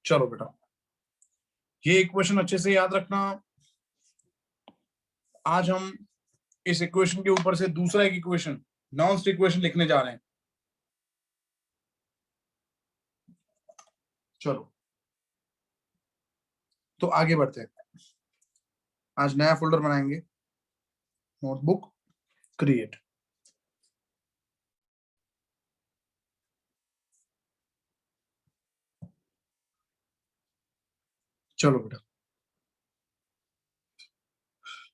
चलो बेटा, ये इक्वेशन अच्छे से याद रखना। आज हम इस इक्वेशन के ऊपर से दूसरा एक इक्वेशन, नॉन्स्ट इक्वेशन लिखने जा रहे हैं। चलो तो आगे बढ़ते हैं। आज नया फोल्डर बनाएंगे, नोटबुक क्रिएट। चलो बेटा,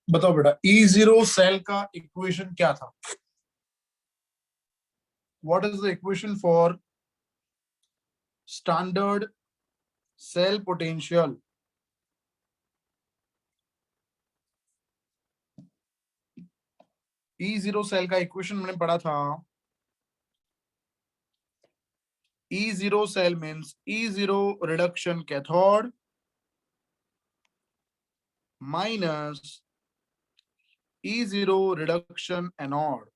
बताओ बेटा, E0 सेल का इक्वेशन क्या था? What is the equation for standard cell potential? E0 cell का इक्वेशन मैंने पढ़ा था। E0 cell means E0 reduction cathode minus E0 reduction anode.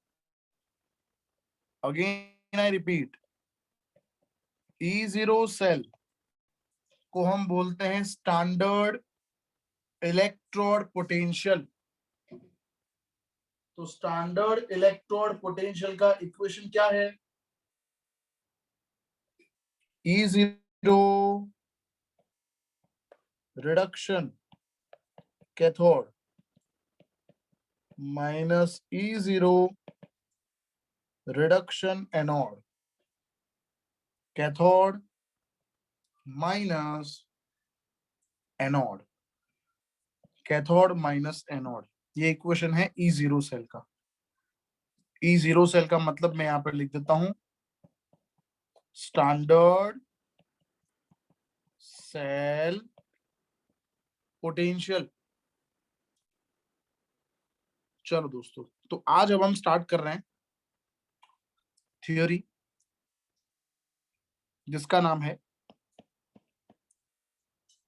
Again I repeat, E0 cell को हम बोलते हैं स्टैंडर्ड इलेक्ट्रोड पोटेंशियल। तो स्टैंडर्ड इलेक्ट्रोड पोटेंशियल का इक्वेशन क्या है? E0 reduction cathode minus E0 reduction anode. Cathode minus anode, cathode minus anode, ये equation है E0 सेल का। E0 सेल का मतलब मैं यहां पर लिख देता हूं, स्टैंडर्ड सेल पोटेंशियल। चलो दोस्तों, तो आज अब हम स्टार्ट कर रहे हैं थियोरी, जिसका नाम है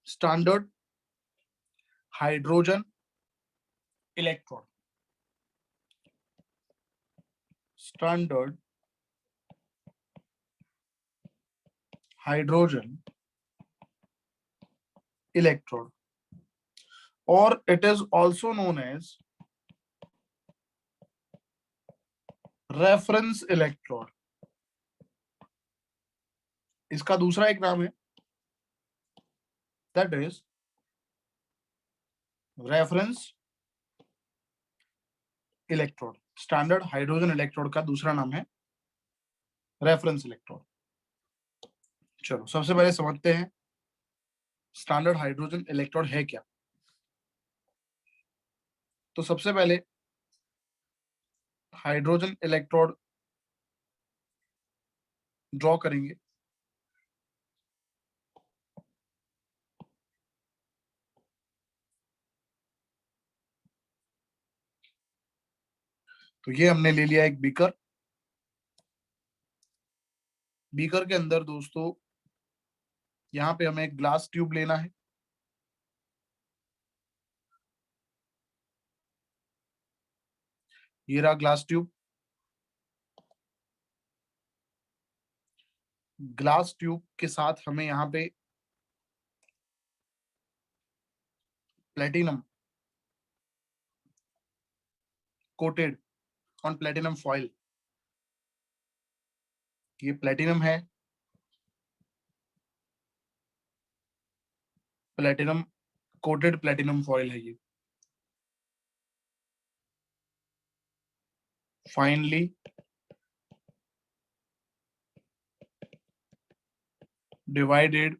standard hydrogen electrode. Standard hydrogen electrode, और it is also known as reference electrode. इसका दूसरा एक नाम है, that is reference electrode. Standard hydrogen electrode का दूसरा नाम है रेफरेंस इलेक्ट्रोड। चलो सबसे पहले समझते हैं स्टैंडर्ड हाइड्रोजन इलेक्ट्रोड है क्या। तो सबसे पहले हाइड्रोजन इलेक्ट्रोड ड्रॉ करेंगे। तो ये हमने ले लिया एक बीकर। बीकर के अंदर दोस्तों यहाँ पे हमें एक ग्लास ट्यूब लेना है। ये रहा ग्लास ट्यूब। ग्लास ट्यूब के साथ हमें यहाँ पे platinum coated on platinum foil, ये प्लेटिनम है, प्लेटिनम कोटेड प्लेटिनम फॉइल है ये। Finally divided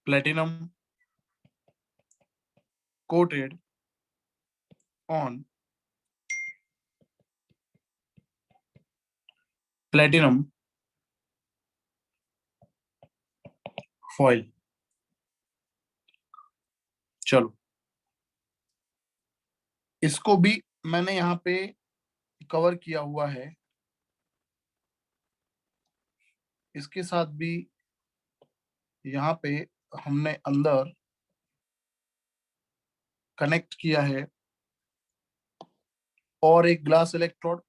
platinum coated on platinum foil। चलो इसको भी मैंने यहाँ पे कवर किया हुआ है, इसके साथ भी यहाँ पे हमने अंदर कनेक्ट किया है और एक ग्लास इलेक्ट्रोड।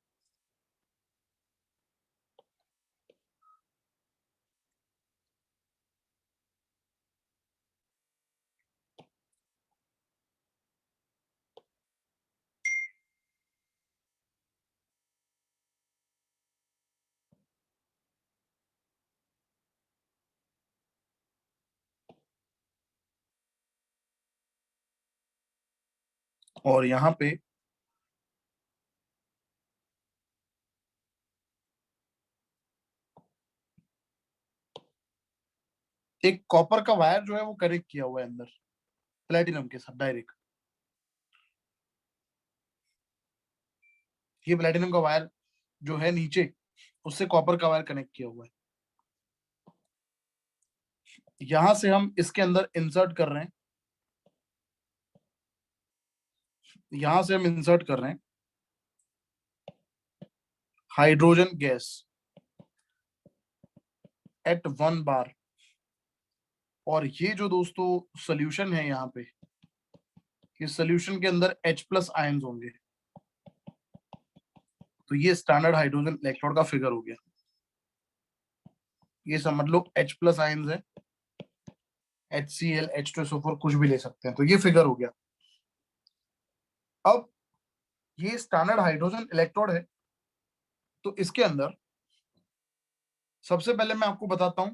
और यहाँ पे एक कॉपर का वायर जो है वो कनेक्ट किया हुआ है अंदर प्लेटिनम के साथ डायरेक्ट। ये प्लेटिनम का वायर जो है नीचे, उससे कॉपर का वायर कनेक्ट किया हुआ है। यहां से हम इसके अंदर इंसर्ट कर रहे हैं, यहां से हम इंसर्ट कर रहे हैं हाइड्रोजन गैस एट 1 बार। और ये जो दोस्तों सोल्यूशन है यहाँ पे, इस सोल्यूशन के अंदर H+ आयंस होंगे। तो ये स्टैंडर्ड हाइड्रोजन इलेक्ट्रोड का फिगर हो गया। ये समझ लो H+ आयंस है, HCl, H2SO4 कुछ भी ले सकते हैं। तो ये फिगर हो गया। अब ये स्टैंडर्ड हाइड्रोजन इलेक्ट्रोड है, तो इसके अंदर सबसे पहले मैं आपको बताता हूं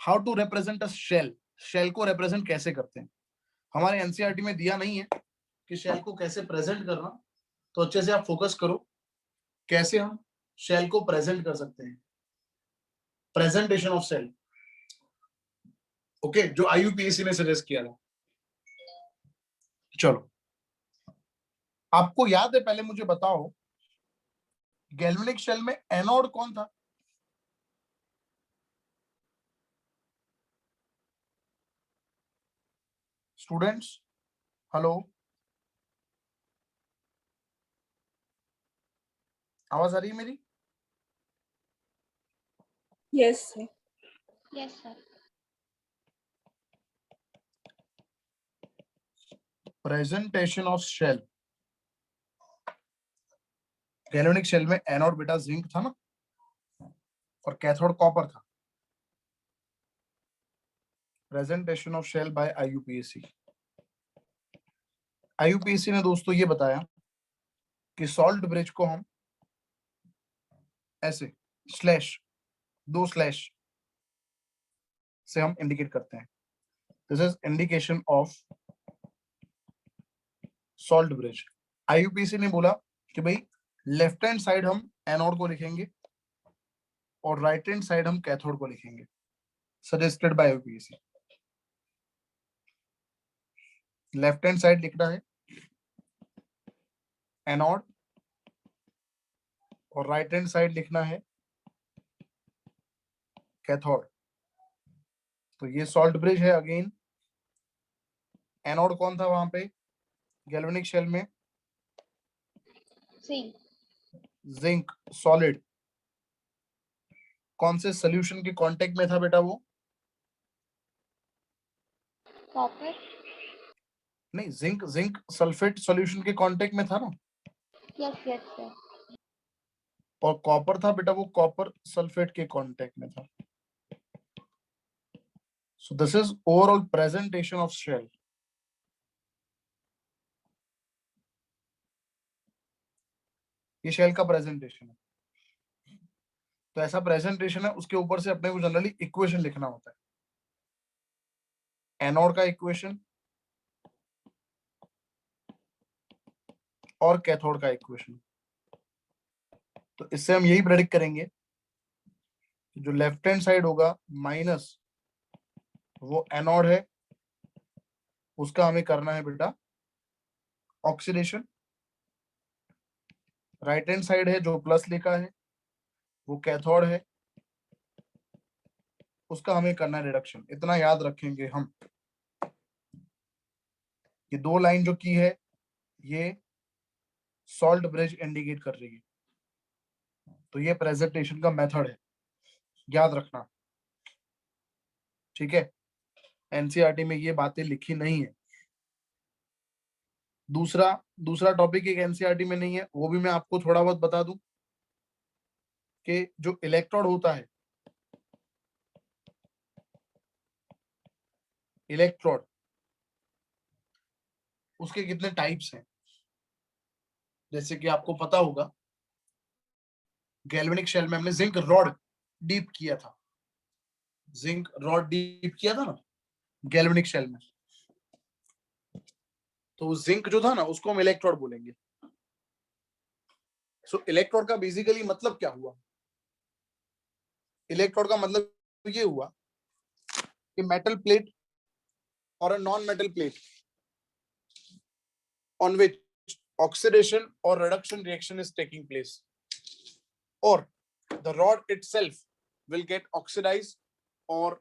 how to represent a cell. Cell को रिप्रेजेंट कैसे करते हैं। हमारे एनसीईआरटी में दिया नहीं है कि शेल को कैसे प्रेजेंट करना, तो अच्छे से आप फोकस करो कैसे हम शेल को प्रेजेंट कर सकते हैं। प्रेजेंटेशन ऑफ शेल, ओके, जो आईयूपीएसी ने सजेस्ट किया था। चलो, आपको याद है, पहले मुझे बताओ गैल्वेनिक शेल में एनोड कौन था? स्टूडेंट्स, हेलो, आवाज आ रही है मेरी? Yes sir. Yes sir. Presentation of cell, galvanic cell में एनोड बेटा जिंक था ना, और कैथोड कॉपर था। Presentation of cell by IUPAC. IUPAC ने दोस्तों ये बताया कि सॉल्ट ब्रिज को हम ऐसे स्लैश, 2 स्लैश से हम इंडिकेट करते हैं। This is indication of salt bridge. IUPAC ने बोला कि भाई लेफ्ट हैंड साइड हम एनोड को लिखेंगे और राइट हैंड साइड हम कैथोड को लिखेंगे, suggested by IUPAC. Left hand side लिखना है एनोड और राइट हैंड साइड लिखना है कैथोड। तो ये सॉल्ट ब्रिज है। अगेन एनोड कौन था वहां पे गैल्वेनिक शेल में? जिंक। Zinc solid. कौन से सोल्यूशन के कांटेक्ट में था बेटा वो? कॉपर। नहीं, जिंक जिंक सल्फेट सॉल्यूशन के कांटेक्ट में था ना। Yes yes sir. और कॉपर था बेटा, वो कॉपर सल्फेट के कांटेक्ट में था। So this is overall presentation of cell. ये शेल का प्रेजेंटेशन है। तो ऐसा प्रेजेंटेशन है, उसके ऊपर से अपने को जनरली इक्वेशन लिखना होता है। एनोड का इक्वेशन और कैथोड का इक्वेशन। तो इससे हम यही प्रेडिक्ट करेंगे कि जो लेफ्ट हैंड साइड होगा माइनस, वो एनोड है, उसका हमें करना है बेटा ऑक्सीडेशन। राइट हैंड साइड है जो प्लस लिखा है, वो कैथोड है, उसका हमें करना है रिडक्शन। इतना याद रखेंगे हम। ये 2 लाइन जो की है, ये सॉल्ट ब्रिज इंडिकेट कर रही है। तो ये प्रेजेंटेशन का मेथड है, याद रखना, ठीक है। एनसीईआरटी में ये बातें लिखी नहीं है। दूसरा दूसरा टॉपिक एक एनसीईआरटी में नहीं है, वो भी मैं आपको थोड़ा बहुत बता दूं कि जो इलेक्ट्रोड होता है, इलेक्ट्रोड, उसके कितने टाइप्स हैं। जैसे कि आपको पता होगा गैल्वेनिक शेल में हमने जिंक रॉड डीप किया था, जिंक रॉड डीप किया था ना गैल्वेनिक शेल में। तो जिंक जो था ना उसको हम इलेक्ट्रोड बोलेंगे। सो इलेक्ट्रोड का बेसिकली मतलब क्या हुआ? इलेक्ट्रोड का मतलब ये हुआ कि मेटल प्लेट और a non metal plate on which oxidation or reduction reaction is taking place, or the rod itself will get oxidized or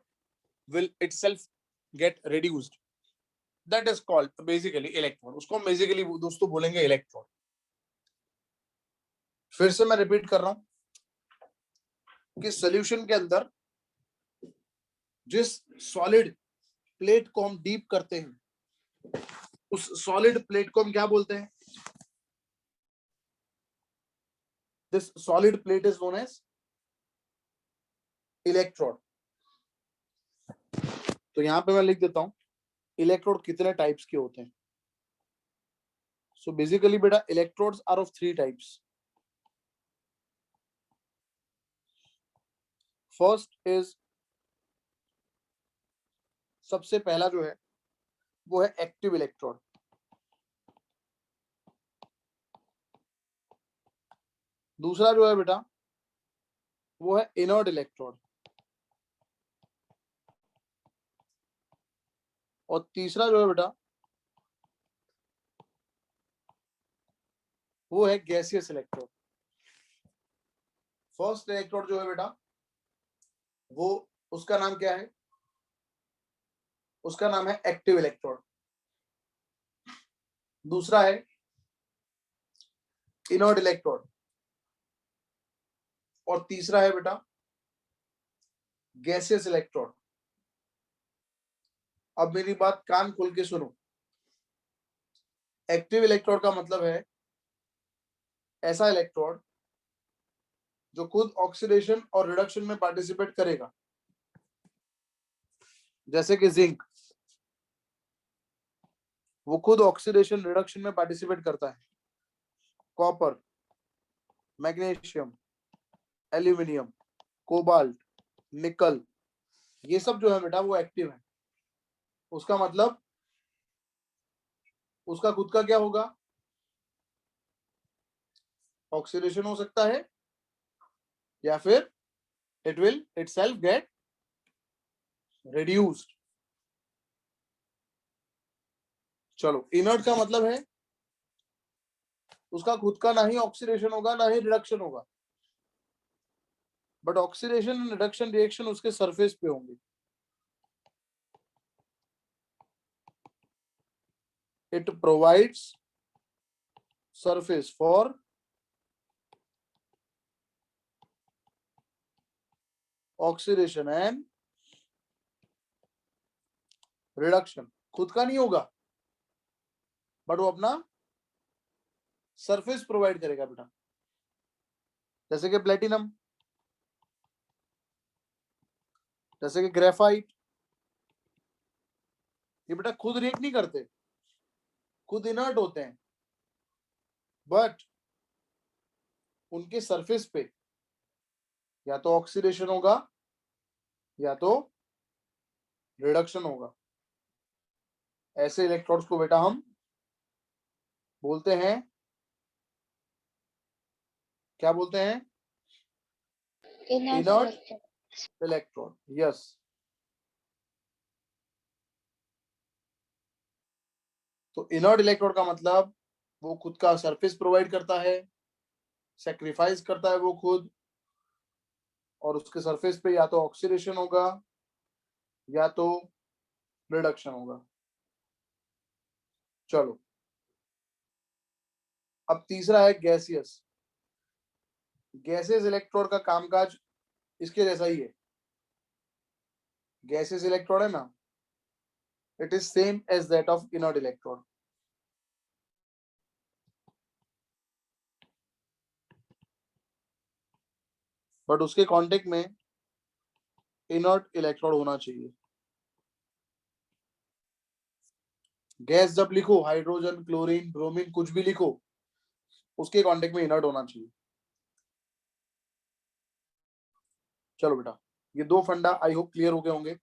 will itself get reduced, that is called basically electrode. उसको हम basically दोस्तों बोलेंगे electrode। फिर से मैं repeat कर रहा हूं कि सॉल्यूशन के अंदर जिस सॉलिड प्लेट को हम डीप करते हैं उस सॉलिड प्लेट को हम क्या बोलते हैं? This solid plate is known as electrode. तो यहां पे मैं लिख देता हूं इलेक्ट्रोड कितने टाइप्स के होते हैं। सो बेसिकली बेटा electrodes are of 3 types. First is, सबसे पहला जो है वो है एक्टिव इलेक्ट्रोड। दूसरा जो है बेटा वो है इनर्ट इलेक्ट्रोड। और तीसरा जो है बेटा वो है गैसियस इलेक्ट्रोड। फर्स्ट इलेक्ट्रोड जो है बेटा वो, उसका नाम क्या है? उसका नाम है एक्टिव इलेक्ट्रोड। दूसरा है इनर्ट इलेक्ट्रोड और तीसरा है बेटा गैसियस इलेक्ट्रोड। अब मेरी बात कान खोल के सुनो। एक्टिव इलेक्ट्रोड का मतलब है ऐसा इलेक्ट्रोड जो खुद ऑक्सीडेशन और रिडक्शन में पार्टिसिपेट करेगा, जैसे कि जिंक, वो खुद ऑक्सीडेशन रिडक्शन में पार्टिसिपेट करता है। कॉपर, मैग्नीशियम, एल्यूमिनियम, कोबाल्ट, निकल, ये सब जो है बेटा वो एक्टिव है। उसका मतलब उसका खुद का क्या होगा? ऑक्सीडेशन हो सकता है या फिर it will itself gate reduced. चलो, इनर्ट का मतलब है उसका खुद का ना ही ऑक्सीडेशन होगा ना ही रिडक्शन होगा, but oxidation and reduction reaction उसके सरफेस पे होंगे। It provides surface for oxidation and reduction. खुद का नहीं होगा बट वो अपना सरफेस प्रोवाइड करेगा बेटा। जैसे कि प्लेटिनम, जैसे कि ग्रेफाइट, ये बेटा खुद रिएक्ट नहीं करते, खुद इनर्ट होते हैं, बट उनके सरफेस पे या तो ऑक्सीडेशन होगा या तो रिडक्शन होगा। ऐसे इलेक्ट्रोड्स को बेटा हम बोलते हैं, क्या बोलते हैं? Inert electrode. यस। तो इनर्ट इलेक्ट्रोड का मतलब वो खुद का सरफेस प्रोवाइड करता है, सेक्रीफाइस करता है वो खुद, और उसके सरफेस पे या तो ऑक्सीडेशन होगा या तो रिडक्शन होगा। चलो, अब तीसरा है गैसियस। गैसियस इलेक्ट्रोड का कामकाज इसके जैसा ही है। गैसियस इलेक्ट्रोड है ना, it is same as that of inert electrode. But उसके कांटेक्ट में इनर्ट इलेक्ट्रोड होना चाहिए। गैस जब लिखो, हाइड्रोजन, क्लोरीन, ब्रोमीन, कुछ भी लिखो, उसके कांटेक्ट में इनर्ट होना चाहिए। चलो बेटा, ये 2 फंडा आई होप क्लियर हो गए होंगे।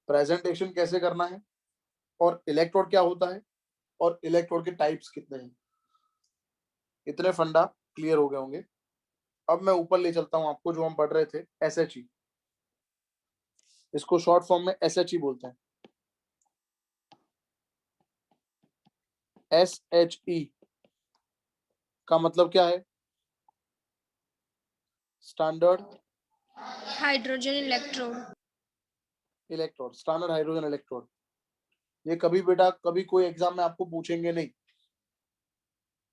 प्रेजेंटेशन कैसे करना है और इलेक्ट्रोड क्या होता है और इलेक्ट्रोड के टाइप्स कितने हैं। इतने फंडा क्लियर हो गए होंगे। अब मैं ऊपर ले चलता हूं आपको, जो हम पढ़ रहे थे SHE, इसको शॉर्ट फॉर्म में SHE बोलते हैं। SHE का मतलब क्या है? Standard hydrogen electrode. Electrode, standard hydrogen electrode. ये कभी बेटा कभी कोई एग्जाम में आपको पूछेंगे नहीं,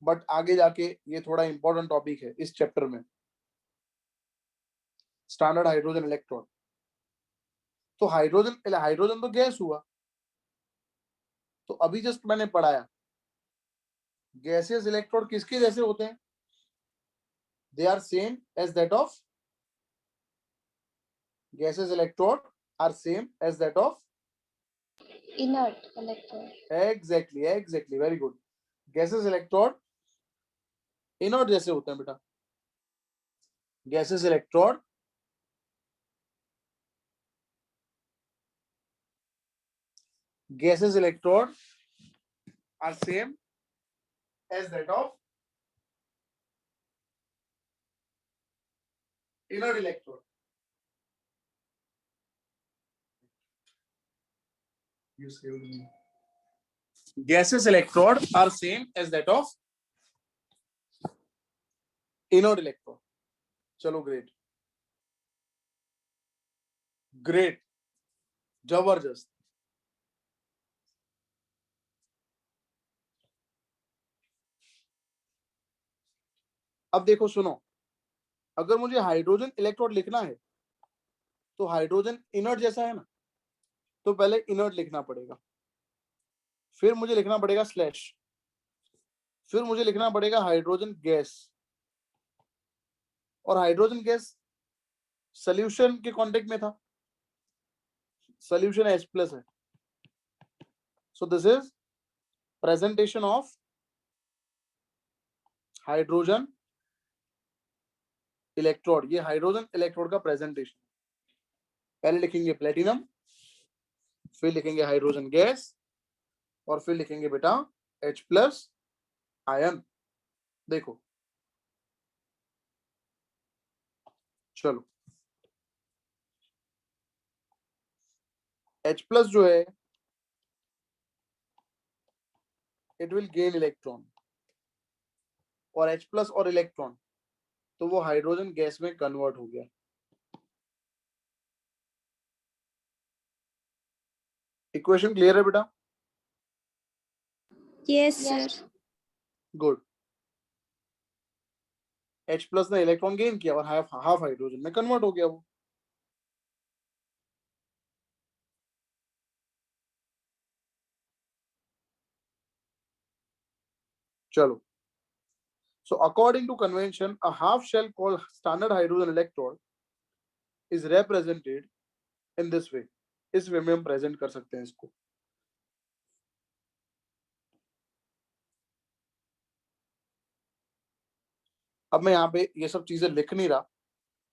बट आगे जाके ये थोड़ा इंपॉर्टेंट टॉपिक है इस चैप्टर में, स्टैंडर्ड हाइड्रोजन इलेक्ट्रोड। तो हाइड्रोजन तो गैस हुआ, तो अभी जस्ट मैंने पढ़ाया गैसियस इलेक्ट्रोड किसके जैसे होते हैं? They are same as that of gaseous electrode are same as that of Inert electrode. exactly very good. gaseous electrode inert जैसे होते हैं बेटा। gaseous electrode are same as that of inert electrode. You saved me. Gaseous electrode are same as that of inert electrode. चलो great जबरदस्त। अब देखो सुनो, अगर मुझे हाइड्रोजन इलेक्ट्रोड लिखना है तो हाइड्रोजन इनर्ट जैसा है ना, तो पहले इनर्ट लिखना पड़ेगा, फिर मुझे लिखना पड़ेगा स्लैश, फिर मुझे लिखना पड़ेगा हाइड्रोजन गैस। और हाइड्रोजन गैस सॉल्यूशन के कांटेक्ट में था, सॉल्यूशन H+ है। सो this is presentation of hydrogen electrode. ये हाइड्रोजन इलेक्ट्रोड का प्रेजेंटेशन। पहले लिखेंगे प्लेटिनम, फिर लिखेंगे हाइड्रोजन गैस, और फिर लिखेंगे बेटा H+ आयन। देखो चलो, H+ जो है इट विल गेन इलेक्ट्रॉन, और H+ और इलेक्ट्रॉन तो वो हाइड्रोजन गैस में कन्वर्ट हो गया। इक्वेशन क्लियर है बेटा? Yes, sir. गुड। H+ ने इलेक्ट्रॉन गेन किया और हाफ हाइड्रोजन में कन्वर्ट हो गया वो। चलो, so according to convention a half shell called standard hydrogen electrode is represented in this way। इस वे में हम प्रेजेंट कर सकते हैं इसको। अब मैं यहाँ पे ये सब चीजें लिख नहीं रहा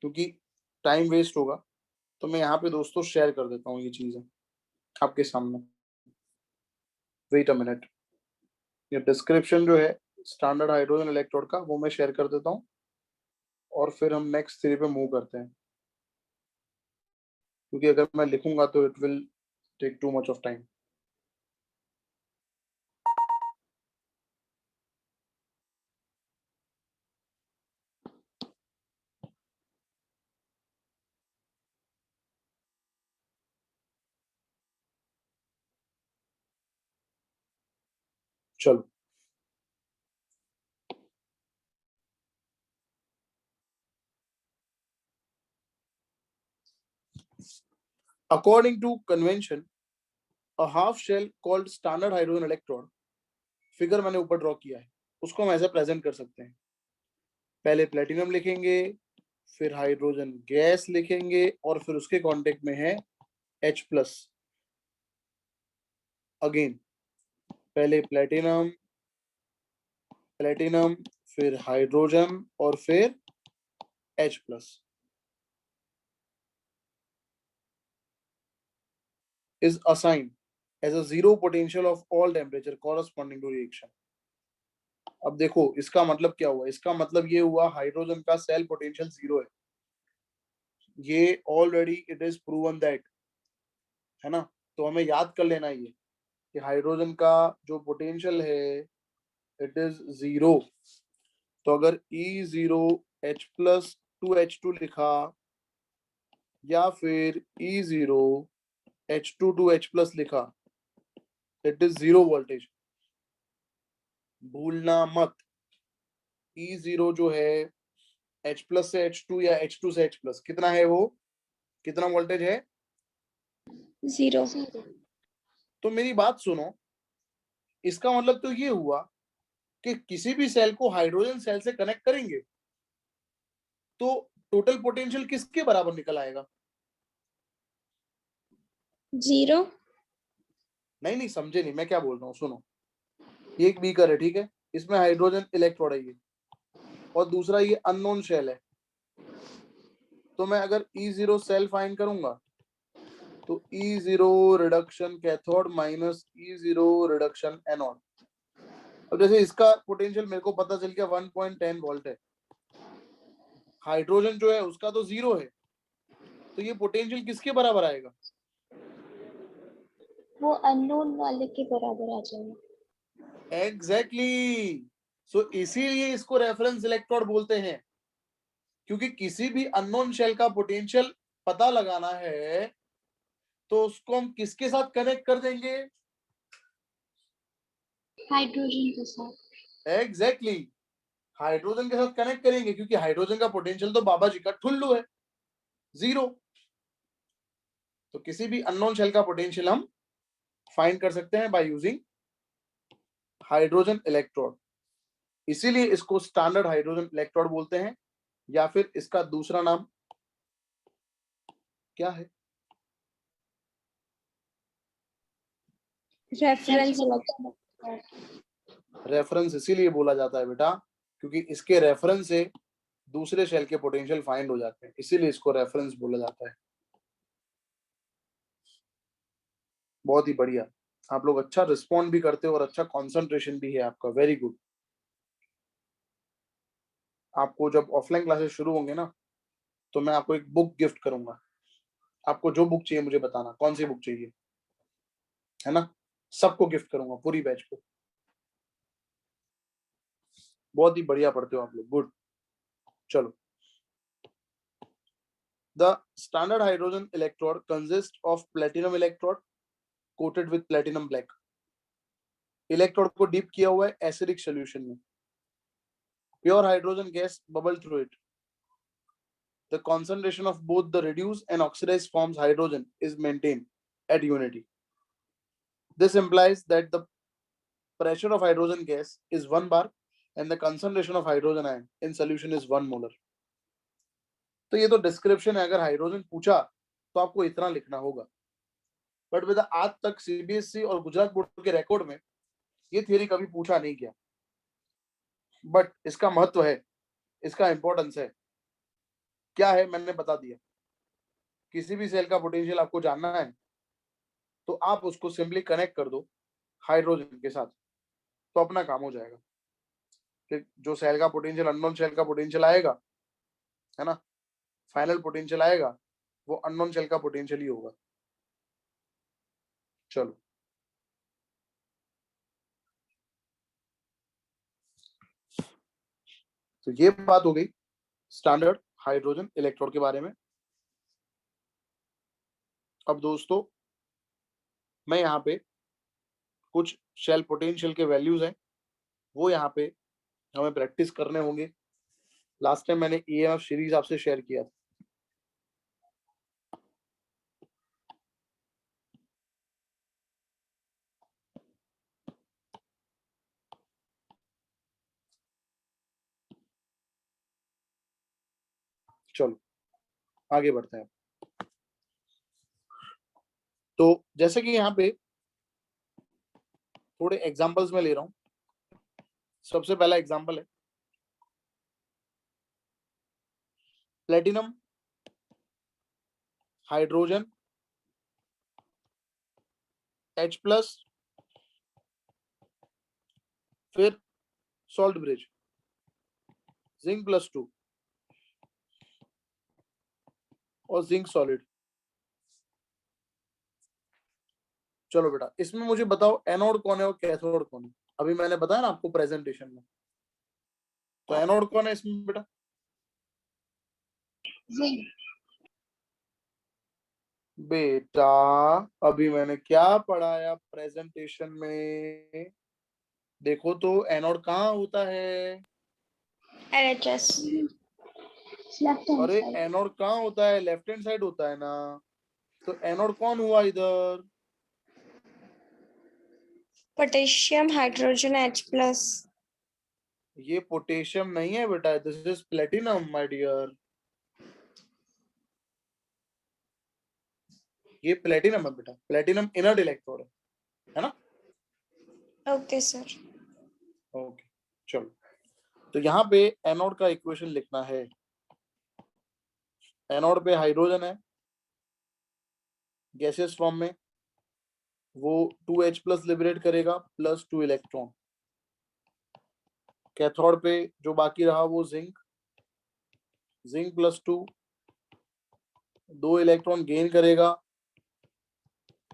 क्योंकि टाइम वेस्ट होगा, तो मैं यहाँ पे दोस्तों शेयर कर देता हूँ ये चीजें आपके सामने। वेट अ मिनट, ये डिस्क्रिप्शन जो है स्टैंडर्ड हाइड्रोजन इलेक्ट्रोड का वो मैं शेयर कर देता हूँ, और फिर हम नेक्स्ट थ्री पे मूव करते हैं, क्योंकि अगर मैं लिखूंगा तो it will take too much of time. चलो, according to convention a half shell called standard hydrogen electrode, figure मैंने ऊपर ड्रॉ किया है, उसको हम ऐसे प्रेजेंट कर सकते हैं। पहले प्लेटिनम लिखेंगे, फिर हाइड्रोजन गैस लिखेंगे, और फिर उसके कांटेक्ट में है H+। अगेन पहले प्लेटिनम, फिर हाइड्रोजन, और फिर H+ is assigned has a zero potential of all temperature corresponding to reaction. अब देखो इसका मतलब क्या हुआ, इसका मतलब ये हुआ हाइड्रोजन का सेल पोटेंशियल जीरो है, ये already it is proven that, है ना। तो हमें याद कर लेना ये कि हाइड्रोजन का जो पोटेंशियल है इट इज जीरो। तो अगर E0 H प्लस 2H2 लिखा या फिर E0 H2 2H प्लस लिखा, इट इज जीरो वोल्टेज, भूलना मत। E0 जो है H प्लस से H2 या H2 से H प्लस कितना है, वो कितना वोल्टेज है, 0। तो मेरी बात सुनो, इसका मतलब तो ये हुआ कि किसी भी सेल को हाइड्रोजन सेल से कनेक्ट करेंगे तो टोटल पोटेंशियल किसके बराबर निकल आएगा, 0। नहीं समझे नहीं मैं क्या बोल रहा हूँ, सुनो। ये एक बीकर है, ठीक है, इसमें हाइड्रोजन इलेक्ट्रोड है ये, और दूसरा ये अननोन शेल है। तो मैं अगर E0 सेल फाइंड करूंगा तो E0 reduction cathode minus E0 reduction anode. अब जैसे इसका पोटेंशियल मेरे को पता चल गया 1.10 वोल्ट है, हाइड्रोजन जो है उसका तो जीरो है, तो ये पोटेंशियल किसके बराबर आएगा, वो अननोन वाले के बराबर आ जाएगा। एग्जैक्टली। सो इसीलिए इसको रेफरेंस इलेक्ट्रोड बोलते हैं, क्योंकि किसी भी अननोन शेल का पोटेंशियल पता लगाना है तो उसको हम किसके साथ कनेक्ट कर देंगे, हाइड्रोजन के साथ। एग्जैक्टली हाइड्रोजन के साथ कनेक्ट करेंगे, क्योंकि हाइड्रोजन का पोटेंशियल तो बाबा जी का ठुल्लू है, जीरो। तो किसी भी अननोन शेल का पोटेंशियल हम फाइंड कर सकते हैं बाय यूजिंग हाइड्रोजन इलेक्ट्रोड। इसीलिए इसको स्टैंडर्ड हाइड्रोजन इलेक्ट्रोड बोलते हैं, या फिर इसका दूसरा नाम क्या है, रेफरेंस रेफरेंस इसीलिए बोला जाता है बेटा क्योंकि इसके रेफरेंस से दूसरे शेल के पोटेंशियल फाइंड हो जाते हैं, इसीलिए इसको रेफरेंस बोला जाता है। बहुत ही बढ़िया, आप लोग अच्छा रिस्पॉन्ड भी करते हो और अच्छा कंसंट्रेशन भी है आपका, वेरी गुड। आपको जब ऑफलाइन क्लासेस शुरू होंगे ना तो मैं आपको एक बुक गिफ्ट करूंगा, आपको जो बुक चाहिए मुझे बताना कौन सी बुक चाहिए, है ना, सबको गिफ्ट करूंगा पूरी बैच को। बहुत ही बढ़िया पढ़ते हो आप लोग, गुड। चलो, the standard hydrogen electrode consist of platinum electrode coated with platinum black. Electrode को डीप किया हुआ है एसिडिक सॉल्यूशन में, pure hydrogen gas bubble through it, the concentration of both the reduced and oxidized forms hydrogen is maintained at unity. This implies that the pressure of hydrogen gas is 1 bar and the concentration of hydrogen ion in solution is 1 molar. तो ये तो description है, अगर hydrogen पूछा तो आपको इतना लिखना होगा, बट विद आज तक सीबीएसई और गुजरात बोर्ड के रिकॉर्ड में ये थ्योरी कभी पूछा नहीं गया, बट इसका महत्व है, इसका इंपॉर्टेंस है, क्या है मैंने बता दिया। किसी भी सेल का पोटेंशियल आपको जानना है तो आप उसको सिंपली कनेक्ट कर दो हाइड्रोजन के साथ, तो अपना काम हो जाएगा कि जो सेल का पोटेंशियल अननोन सेल का पोटेंशियल आएगा, है ना, फाइनल पोटेंशियल आएगा वो अननोन सेल का पोटेंशियल ही होगा। चलो, तो ये बात हो गई स्टैंडर्ड हाइड्रोजन इलेक्ट्रोड के बारे में। अब दोस्तों मैं यहाँ पे कुछ शेल पोटेंशियल के वैल्यूज हैं वो यहाँ पे हमें प्रैक्टिस करने होंगे। लास्ट टाइम मैंने ईएमएफ सीरीज आपसे शेयर किया था, चलो आगे बढ़ते हैं। तो जैसे कि यहाँ पे थोड़े एग्जांपल्स में ले रहा हूँ। सबसे पहला एग्जांपल है प्लेटिनम हाइड्रोजन H+, फिर सॉल्ट ब्रिज जिंक +2 और जिंक सॉलिड। चलो बेटा, इसमें मुझे बताओ एनोड कौन है और कैथोड कौन है। अभी मैंने बताया ना आपको प्रेजेंटेशन में, तो एनोड कौन है इसमें बेटा? जिंक। बेटा अभी मैंने क्या पढ़ाया प्रेजेंटेशन में? देखो तो एनोड कहाँ होता है? LHS लेफ्ट हैंड अरे साइड। एनोड कहाँ होता है? लेफ्ट हैंड साइड होता है ना। तो एनोड कौन हुआ इधर? Potassium hydrogen H+। ये पोटेशियम नहीं है बेटा, this is platinum my dear. ये प्लेटिनम है बेटा, प्लेटिनम इनर्ट इलेक्ट्रोड है ना। Okay sir. ओके चलो, तो यहाँ पे एनोड का इक्वेशन लिखना है। एनोड पे हाइड्रोजन है गैसियस फॉर्म में, वो 2H+ लिबरेट करेगा +2 इलेक्ट्रॉन। कैथोड पे जो बाकी रहा वो जिंक +2 2 इलेक्ट्रॉन गेन करेगा,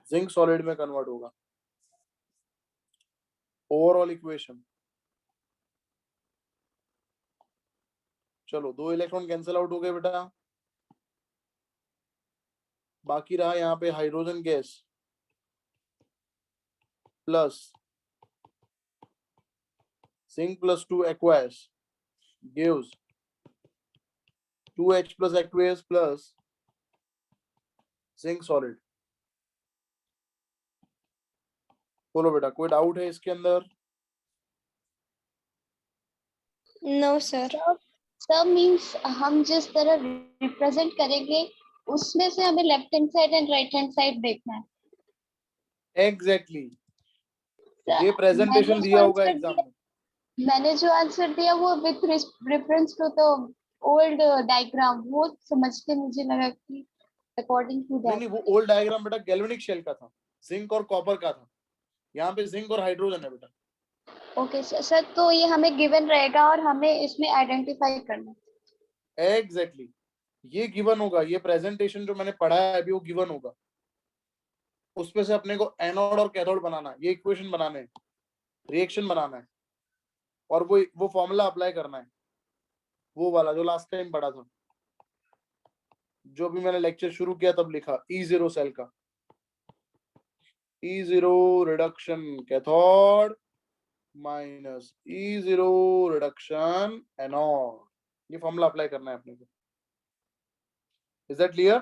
जिंक सॉलिड में कन्वर्ट होगा। ओवरऑल इक्वेशन, चलो 2 इलेक्ट्रॉन कैंसिल आउट हो गए बेटा, बाकी रहा यहाँ पे hydrogen gas plus zinc +2 aqueous gives 2H+ aqueous plus zinc solid. बोलो बेटा, कोई डाउट है इसके अंदर? No sir. सब मींस हम जिस तरह रिप्रेजेंट करेंगे उसमें से हमें left hand side and right hand side देखना है। एग्जैक्टली ये प्रेजेंटेशन दिया होगा एग्जाम में। मैंने जो आंसर दिया वो with reference to the old diagram, वो समझ के मुझे लगा कि अकॉर्डिंग टू नहीं दैट। नहीं, वो ओल्ड डायग्राम बेटा गैल्वेनिक शेल का था, जिंक और कॉपर का था। यहाँ पे जिंक और हाइड्रोजन है बेटा। ओके सर, तो ये हमें गिवन रहेगा और हमें इसमें आइडेंटिफाई करना है। एग्जैक्टली ये गिवन होगा, ये प्रेजेंटेशन जो मैंने पढ़ाया है अभी वो गिवन होगा, उसमें से अपने को एनोड और कैथोड बनाना है, ये इक्वेशन बनाने हैं, रिएक्शन बनाना है और वो फॉर्मूला अप्लाई करना है, वो वाला जो लास्ट टाइम पढ़ा था, जो भी मैंने लेक्चर शुरू किया तब लिखा E0 सेल का। E0 reduction cathode minus E0 reduction anode, ये फॉर्मूला अप्लाई करना है अपने को। Is that clear?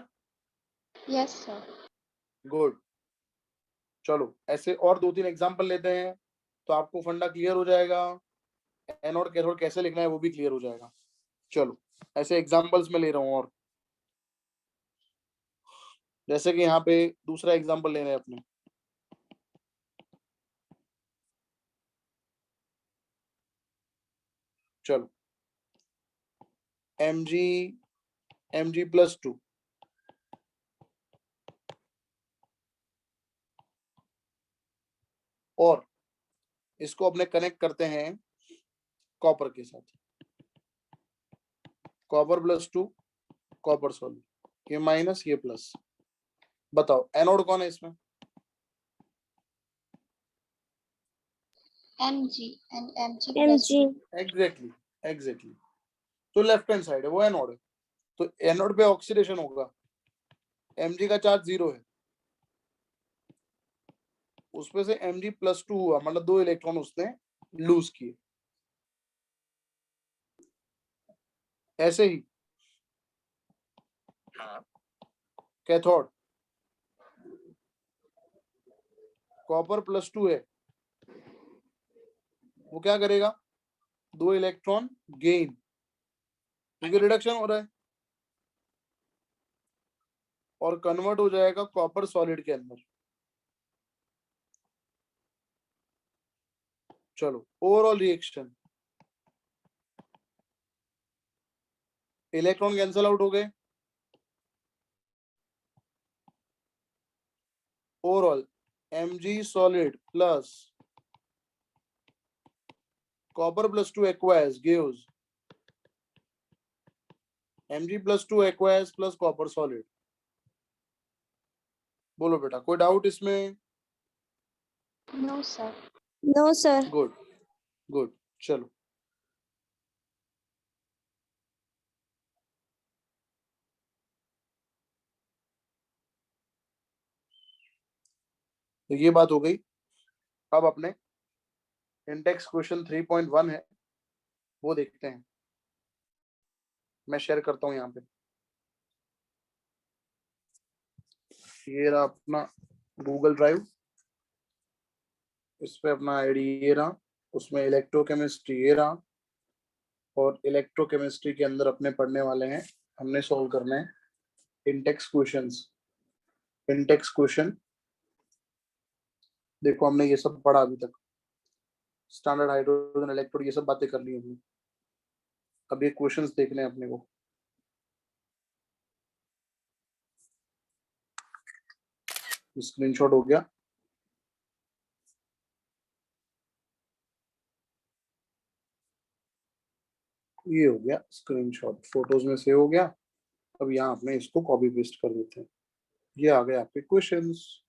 Yes sir. Good. चलो ऐसे और 2-3 एग्जांपल लेते हैं तो आपको फंडा क्लियर हो जाएगा, एनोड कैथोड कैसे लिखना है वो भी क्लियर हो जाएगा। चलो ऐसे एग्जांपल्स में ले रहा हूं, और जैसे कि यहाँ पे दूसरा एग्जांपल ले रहे हैं अपने। चलो Mg+2 और इसको अपने कनेक्ट करते हैं कॉपर के साथ, कॉपर +2 कॉपर सॉलिड, ये माइनस ये प्लस। बताओ एनोड कौन है इसमें? Mg and Mg plus Mg। Exactly तो लेफ्ट हैंड साइड है वो एनोड है, तो एनोड पे ऑक्सीडेशन होगा, Mg का चार्ज 0 है, उसमें से Mg+2 हुआ, मतलब 2 इलेक्ट्रॉन उसने लूज किए। ऐसे ही कैथोड कॉपर +2 है, वो क्या करेगा? 2 इलेक्ट्रॉन गेन, क्योंकि रिडक्शन हो रहा है, और कन्वर्ट हो जाएगा कॉपर सॉलिड के अंदर। चलो overall reaction, electron cancel out हो गए, overall Mg solid plus copper plus 2 aqueous gives Mg plus 2 aqueous plus copper solid. बोलो बेटा, कोई डाउट इसमें? No sir. No, sir. Good good, चलो तो ये बात हो गई। अब अपने इंडेक्स क्वेश्चन 3.1 है, वो देखते हैं। मैं शेयर करता हूं यहाँ पे, ये रहा अपना गूगल ड्राइव, इस पे अपना आईडी ये रहा, उसमें इलेक्ट्रोकेमिस्ट्री ये रहा, और इलेक्ट्रोकेमिस्ट्री के अंदर अपने पढ़ने वाले हैं, हमने सॉल्व करना है इंडेक्स क्वेश्चंस। इंडेक्स क्वेश्चन देखो, हमने ये सब पढ़ा अभी तक, स्टैंडर्ड हाइड्रोजन इलेक्ट्रोड, ये सब बातें कर ली हमने। अब ये क्वेश्चंस देखने हैं अपने को। स्क्रीनशॉट हो गया, ये हो गया स्क्रीनशॉट, फोटोज में सेव हो गया। अब यहाँ अपने इसको कॉपी पेस्ट कर देते हैं। ये आ गए आपके क्वेश्चंस।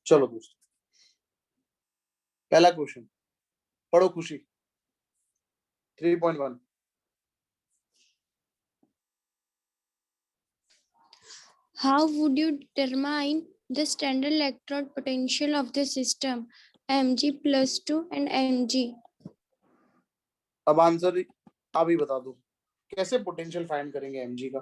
चलो दोस्तों, पहला क्वेश्चन पढ़ो खुशी, 3.1। How would you determine the standard electrode potential of the system Mg plus 2 and Mg? अब आंसर आप ही बता दो, कैसे पोटेंशियल फाइंड करेंगे एमजी का?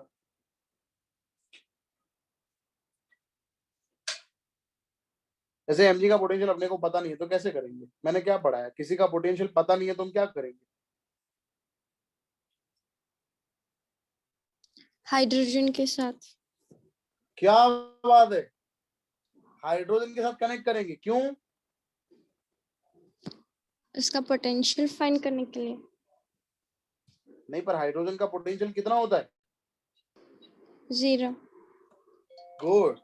जैसे एमजी का पोटेंशियल अपने को पता नहीं है तो कैसे करेंगे? मैंने क्या पढ़ा है, किसी का पोटेंशियल पता नहीं है तो हम क्या करेंगे? हाइड्रोजन के साथ। क्या बात है, हाइड्रोजन के साथ कनेक्ट करेंगे, क्यों? उसका पोटेंशियल फाइंड करने के लिए। नहीं, पर हाइड्रोजन का पोटेंशियल कितना होता है? 0। गुड,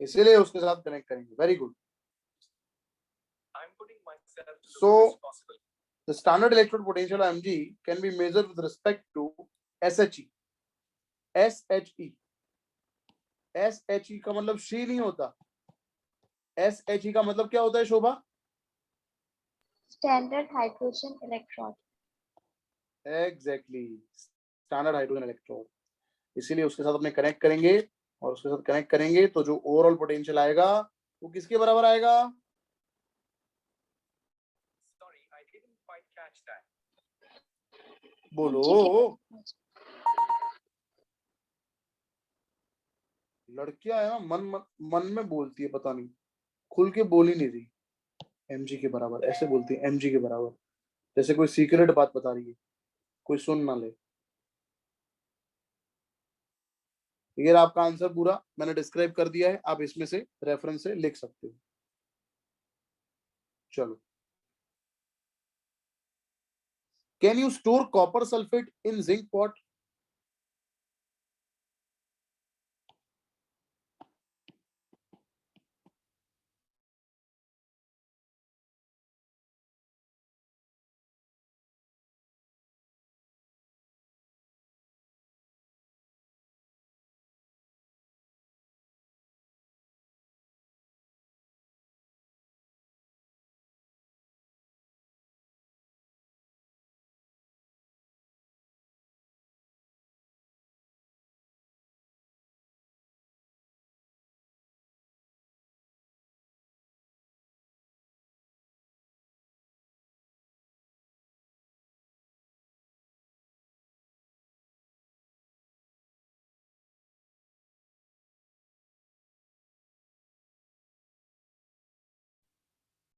इसीलिए उसके साथ कनेक्ट करेंगे। Very good. So the standard electrode potential Mg can be measured with respect to SHE. SHE का मतलब शी नहीं होता, SHE का मतलब क्या होता है Shobha? Standard hydrogen electrode. Exactly, standard hydrogen electrode. इसीलिए उसके साथ अपने कनेक्ट करेंगे, और उसके साथ कनेक्ट करेंगे तो जो ओवरऑल पोटेंशियल आएगा वो किसके बराबर आएगा? बोलो, लड़कियां है ना, मन में बोलती है, पता नहीं खुल के बोल ही नहीं रही। एमजी के बराबर ऐसे बोलती है, एमजी के बराबर, जैसे कोई सीक्रेट बात बता रही है, कोई सुन ना ले। ये रहा आपका आंसर पूरा, मैंने डिस्क्राइब कर दिया है, आप इसमें से रेफरेंस से लिख सकते हो। चलो, can you store copper sulphate in zinc pot?